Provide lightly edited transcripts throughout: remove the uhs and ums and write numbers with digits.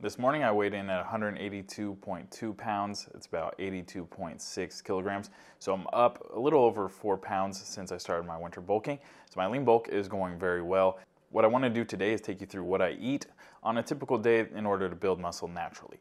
This morning I weighed in at 182.2 pounds. It's about 82.6 kilograms. So I'm up a little over 4 pounds since I started my winter bulking. So my lean bulk is going very well. What I want to do today is take you through what I eat on a typical day in order to build muscle naturally.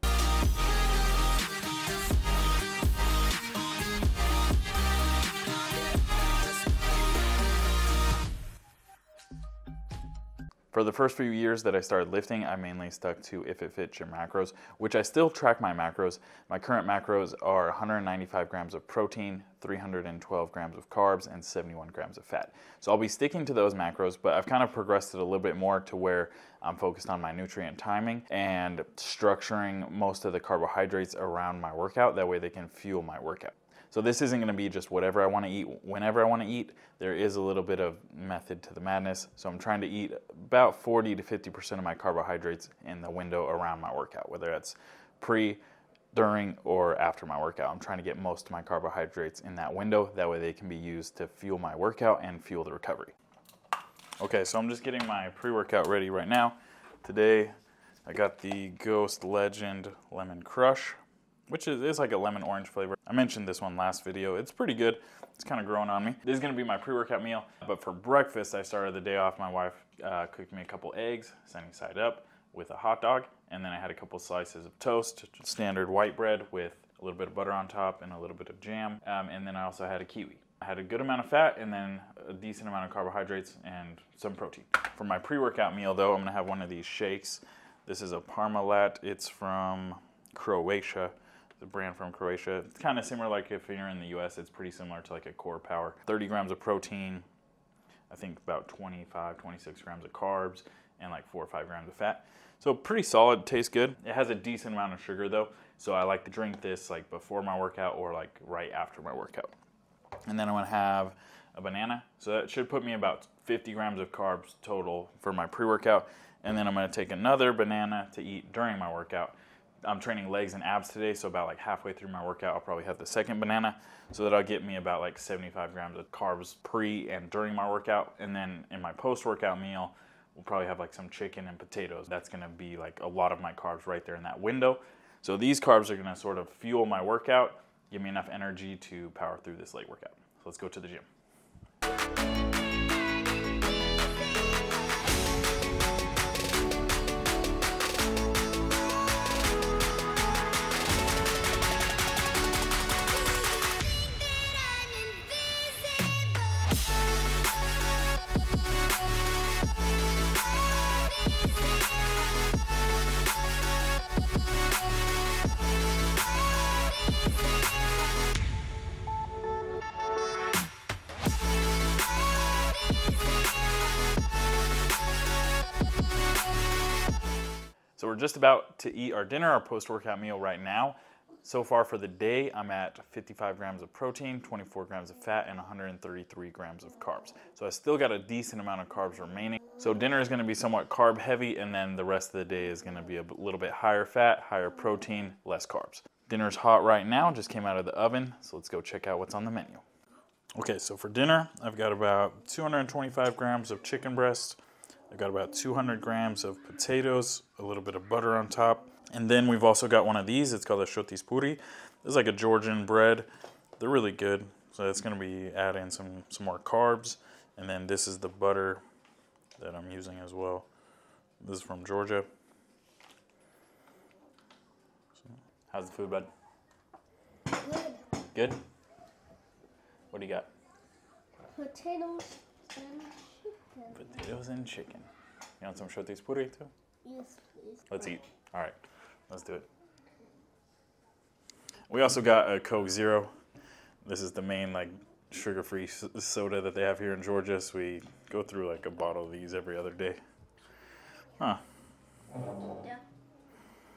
For the first few years that I started lifting, I mainly stuck to IIFYM macros, which I still track my macros. My current macros are 195 grams of protein, 312 grams of carbs, and 71 grams of fat. So I'll be sticking to those macros, but I've kind of progressed it a little bit more to where I'm focused on my nutrient timing and structuring most of the carbohydrates around my workout. That way they can fuel my workout. So this isn't going to be just whatever I want to eat, whenever I want to eat. There is a little bit of method to the madness. So I'm trying to eat about 40 to 50% of my carbohydrates in the window around my workout, whether that's pre, during, or after my workout. I'm trying to get most of my carbohydrates in that window. That way they can be used to fuel my workout and fuel the recovery. Okay, so I'm just getting my pre-workout ready right now. Today, I got the Ghost Legend Lemon Crush, which is like a lemon orange flavor. I mentioned this one last video. It's pretty good. It's kind of growing on me. This is gonna be my pre-workout meal, but for breakfast, I started the day off. My wife cooked me a couple eggs, sunny side up, with a hot dog, and then I had a couple slices of toast, standard white bread with a little bit of butter on top and a little bit of jam, and then I also had a kiwi. I had a good amount of fat and then a decent amount of carbohydrates and some protein. For my pre-workout meal though, I'm gonna have one of these shakes. This is a Parmalat. It's from Croatia. A brand from Croatia. It's kind of similar, like if you're in the US, it's pretty similar to like a Core Power. 30 grams of protein, I think about 25, 26 grams of carbs, and like 4 or 5 grams of fat. So pretty solid, tastes good. It has a decent amount of sugar though, so I like to drink this like before my workout or like right after my workout. And then I'm gonna have a banana. So that should put me about 50 grams of carbs total for my pre-workout. And then I'm gonna take another banana to eat during my workout. I'm training legs and abs today, so about like halfway through my workout, I'll probably have the second banana. So that'll get me about like 75 grams of carbs pre and during my workout. And then in my post-workout meal, we'll probably have like some chicken and potatoes. That's gonna be like a lot of my carbs right there in that window. So these carbs are gonna sort of fuel my workout, give me enough energy to power through this late workout. So let's go to the gym. So we're just about to eat our dinner, our post-workout meal right now. So far for the day, I'm at 55 grams of protein, 24 grams of fat, and 133 grams of carbs. So I still got a decent amount of carbs remaining. So dinner is gonna be somewhat carb heavy, and then the rest of the day is gonna be a little bit higher fat, higher protein, less carbs. Dinner's hot right now, just came out of the oven. So let's go check out what's on the menu. Okay, so for dinner, I've got about 225 grams of chicken breast. I've got about 200 grams of potatoes, a little bit of butter on top. And then we've also got one of these. It's called a shotis puri. This is like a Georgian bread. They're really good. So it's going to be adding some more carbs. And then this is the butter that I'm using as well. This is from Georgia. So, how's the food, bud? Good. Good? What do you got? Potatoes and chicken. Potatoes and chicken. You want some shotis puri too? Yes, please. Let's eat. All right, let's do it. We also got a Coke Zero. This is the main like sugar-free soda that they have here in Georgia. So we go through like a bottle of these every other day. Huh. Yeah.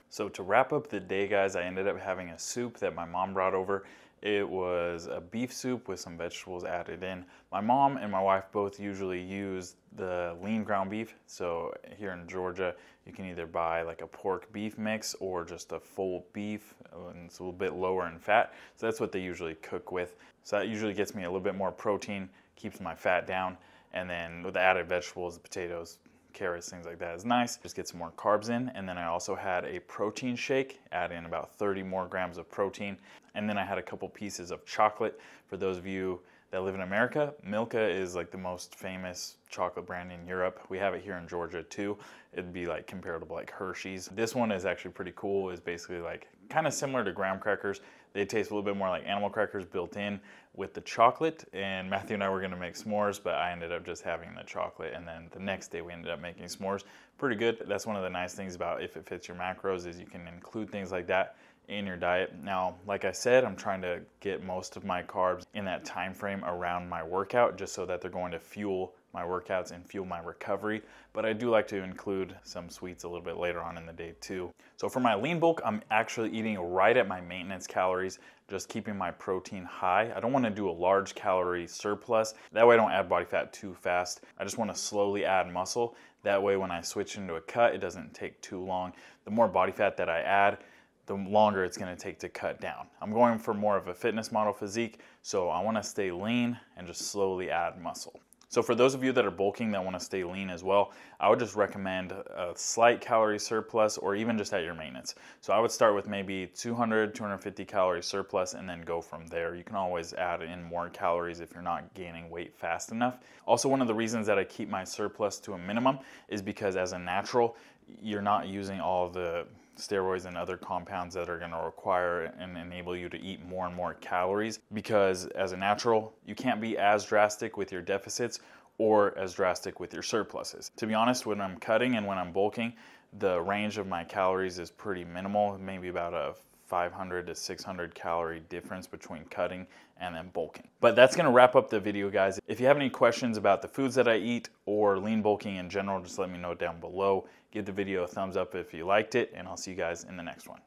So to wrap up the day, guys, I ended up having a soup that my mom brought over. It was a beef soup with some vegetables added in. My mom and my wife both usually use the lean ground beef. So here in Georgia, you can either buy like a pork beef mix or just a full beef, and it's a little bit lower in fat. So that's what they usually cook with. So that usually gets me a little bit more protein, keeps my fat down, and then with the added vegetables, the potatoes, carrots, things like that is nice. Just get some more carbs in. And then I also had a protein shake, add in about 30 more grams of protein. And then I had a couple pieces of chocolate. For those of you that live in America, Milka is like the most famous chocolate brand in Europe. We have it here in Georgia too. It'd be like comparable to like Hershey's. This one is actually pretty cool. It's basically like kind of similar to graham crackers. They taste a little bit more like animal crackers built in with the chocolate. And Matthew and I were gonna make s'mores, but I ended up just having the chocolate. And then the next day we ended up making s'mores. Pretty good. That's one of the nice things about If It Fits Your Macros is you can include things like that in your diet. Now, like I said, I'm trying to get most of my carbs in that time frame around my workout, just so that they're going to fuel my workouts and fuel my recovery. But I do like to include some sweets a little bit later on in the day too. So for my lean bulk, I'm actually eating right at my maintenance calories, just keeping my protein high. I don't want to do a large calorie surplus. That way I don't add body fat too fast. I just want to slowly add muscle. That way when I switch into a cut, it doesn't take too long. The more body fat that I add, the longer it's going to take to cut down. I'm going for more of a fitness model physique, so I want to stay lean and just slowly add muscle. So for those of you that are bulking that want to stay lean as well, I would just recommend a slight calorie surplus or even just at your maintenance. So I would start with maybe 200, 250 calorie surplus and then go from there. You can always add in more calories if you're not gaining weight fast enough. Also, one of the reasons that I keep my surplus to a minimum is because as a natural, you're not using all the steroids and other compounds that are going to require and enable you to eat more and more calories, because as a natural, you can't be as drastic with your deficits or as drastic with your surpluses. To be honest, when I'm cutting and when I'm bulking, the range of my calories is pretty minimal, maybe about a 500 to 600 calorie difference between cutting and then bulking. But that's going to wrap up the video, guys. If you have any questions about the foods that I eat or lean bulking in general, just let me know down below. Give the video a thumbs up if you liked it, and I'll see you guys in the next one.